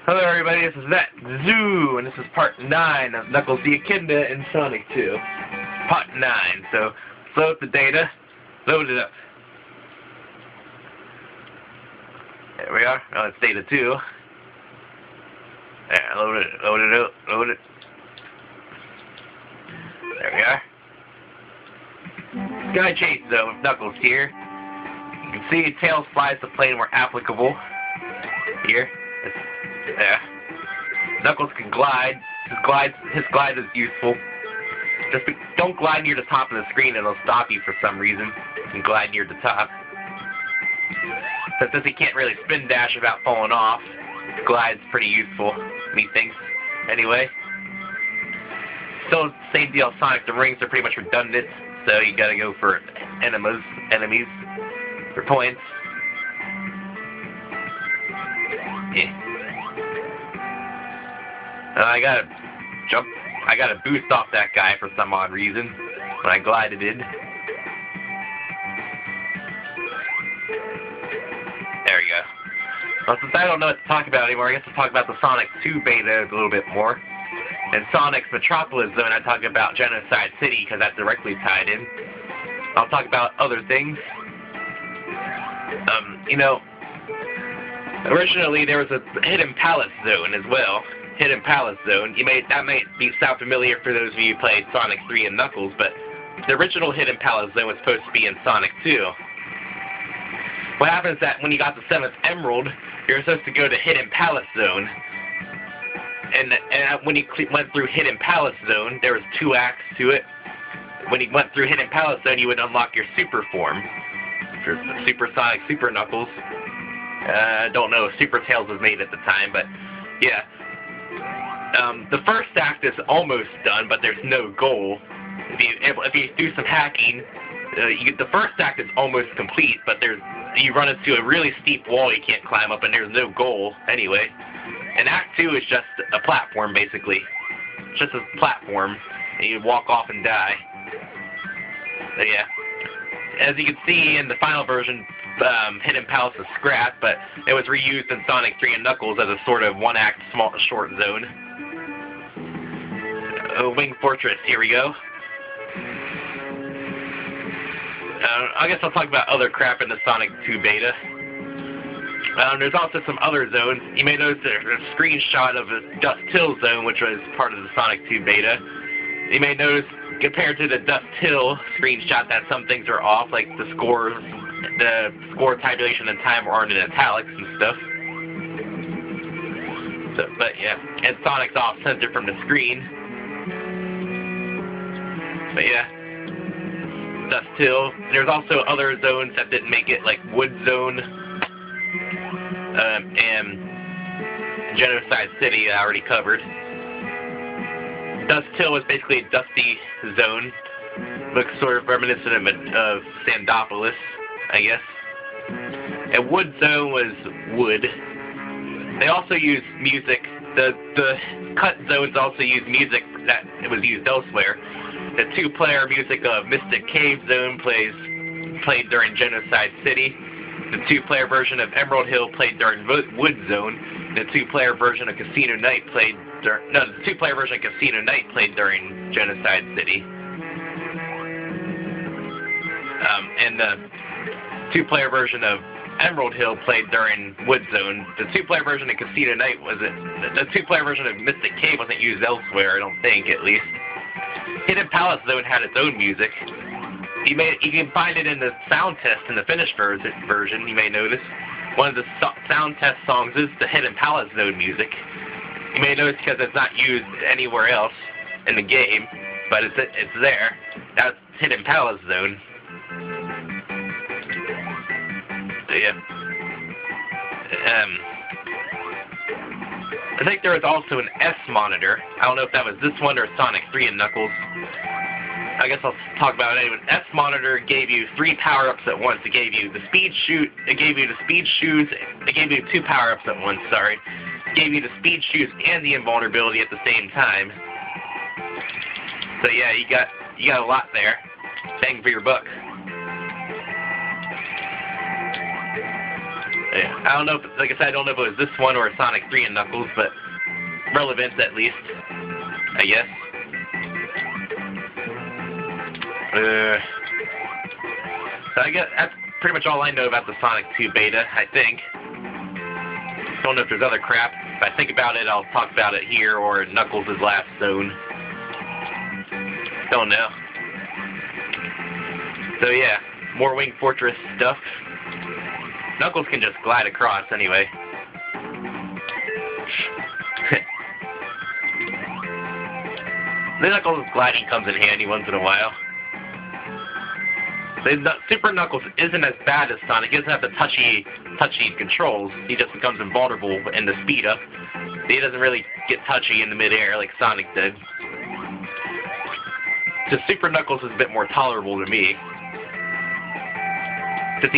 Hello everybody, this is That Zoo, and this is part 9 of Knuckles the Echidna in Sonic 2. Part 9, so let's load the data, load it up. There we are, now it's data 2. There, load it. There we are. Sky Chase Zone with Knuckles here. You can see Tails flies the plane where applicable. Here. There. Knuckles can glide. His glide is useful. Just don't glide near the top of the screen, it'll stop you for some reason. You can glide near the top. But since he can't really spin dash without falling off, glide's pretty useful, methinks. Anyway. Still same deal, Sonic, the rings are pretty much redundant, so you gotta go for enemies for points. Yeah. I gotta boost off that guy for some odd reason when I glided in. There we go. Well, since I don't know what to talk about anymore, I guess I'll talk about the Sonic 2 beta a little bit more. In Sonic's Metropolis Zone, I talk about Genocide City because that's directly tied in. I'll talk about other things. Originally there was a Hidden Palace Zone as well. Hidden Palace Zone. That might sound familiar for those of you who played Sonic 3 and Knuckles, but the original Hidden Palace Zone was supposed to be in Sonic 2. What happens is that when you got the 7th Emerald, you're supposed to go to Hidden Palace Zone. And when you went through Hidden Palace Zone, there was 2 acts to it. When you went through Hidden Palace Zone, you would unlock your super form. For Super Sonic, Super Knuckles. Don't know if Super Tails was made at the time, but yeah. The first act is almost done, but there's no goal. If you do some hacking, the first act is almost complete, but you run into a really steep wall you can't climb up, and there's no goal anyway. And Act 2 is just a platform, basically. It's just a platform, and you walk off and die. So yeah. As you can see in the final version, Hidden Palace is scrapped, but it was reused in Sonic 3 and Knuckles as a sort of one-act short zone. Wing Fortress, here we go. I guess I'll talk about other crap in the Sonic 2 beta. There's also some other zones. You may notice there's a screenshot of the Dust Hill zone, which was part of the Sonic 2 beta. You may notice, compared to the Dust Hill screenshot, that some things are off, like the score tabulation and time aren't in italics and stuff. So, but yeah, and Sonic's off center from the screen. But yeah, Dust Hill. There's also other zones that didn't make it, like Wood Zone and Genocide City I already covered. Dust Hill was basically a dusty zone. Looks sort of reminiscent of Sandopolis, I guess. And Wood Zone was wood. They also use music. The cut zones also use music that was used elsewhere. The 2-player music of Mystic Cave Zone played during Genocide City. The 2-player version of Emerald Hill played during Wood Zone. The 2-player version of Casino Night played during Genocide City. And the 2-player version of Emerald Hill played during Wood Zone. The 2-player version of Casino Night the 2-player version of Mystic Cave wasn't used elsewhere, I don't think, at least. Hidden Palace Zone had its own music. You can find it in the sound test in the finished version, you may notice. One of the sound test songs is the Hidden Palace Zone music. You may notice because it's not used anywhere else in the game, but it's there. That's Hidden Palace Zone. So yeah. I think there was also an S monitor. I don't know if that was this one or Sonic 3 and Knuckles. I guess I'll talk about it anyway. S monitor gave you 3 power-ups at once. It gave you the speed shoes. It gave you 2 power-ups at once, sorry. It gave you the speed shoes and the invulnerability at the same time. So yeah, you got a lot there. Bang for your buck. Yeah, I don't know if, like I said, I don't know if it was this one or Sonic 3 and Knuckles, but relevant at least, I guess. So I guess that's pretty much all I know about the Sonic 2 beta, I think. Don't know if there's other crap. If I think about it, I'll talk about it here or Knuckles' last zone. Don't know. So yeah, more Wing Fortress stuff. Knuckles can just glide across anyway. The Knuckles gliding comes in handy once in a while. Super Knuckles isn't as bad as Sonic. He doesn't have the touchy controls. He just becomes invulnerable in the speed up. He doesn't really get touchy in the midair like Sonic did. So Super Knuckles is a bit more tolerable to me. Because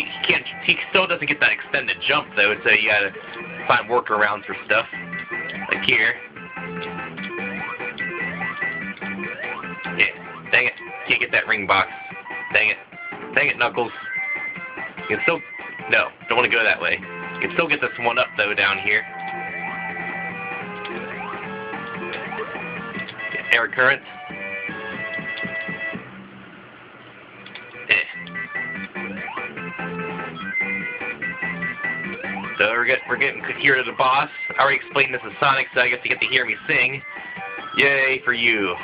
he still doesn't get that extended jump though, so you gotta find workarounds for stuff. Like here. Yeah, dang it. Can't get that ring box. Dang it. Dang it, Knuckles. You can still... No, don't want to go that way. You can still get this one up, though, down here. Air current. So we're getting here to the boss. I already explained this to Sonic, so I guess you get to hear me sing. Yay for you.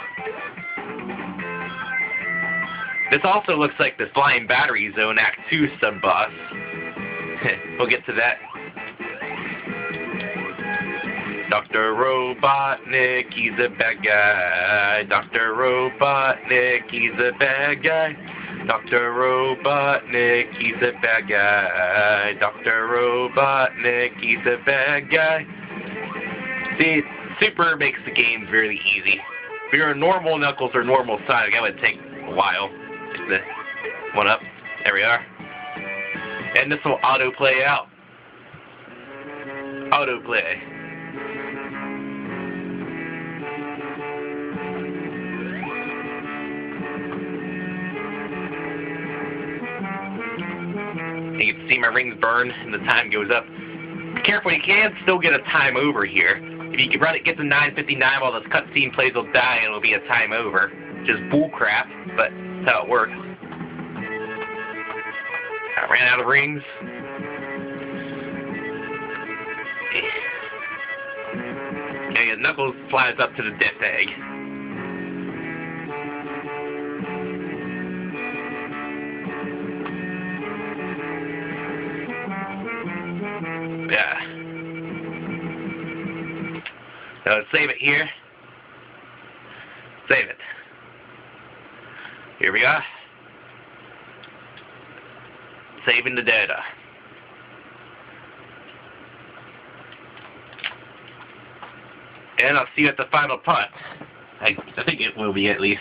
This also looks like the Flying Battery Zone Act 2 sub-boss. We'll get to that. Dr. Robotnik, he's a bad guy. Dr. Robotnik, he's a bad guy. Dr. Robotnik, he's a bad guy. Dr. Robotnik, he's a bad guy. See, Super makes the game really easy. If you're a normal Knuckles or normal Sonic, that would take a while. The one up. There we are. And this will auto-play out. Auto-play. You can see my rings burn and the time goes up. Be careful, you can still get a time over here. If you can run it, get to 9:59 while this cutscene plays, will die and it'll be a time over. Just bullcrap, but that's how it works. I ran out of rings. Okay, Knuckles flies up to the death egg. Yeah. So let's save it here. Save it. Here we are. Saving the data. And I'll see you at the final part. I think it will be at least.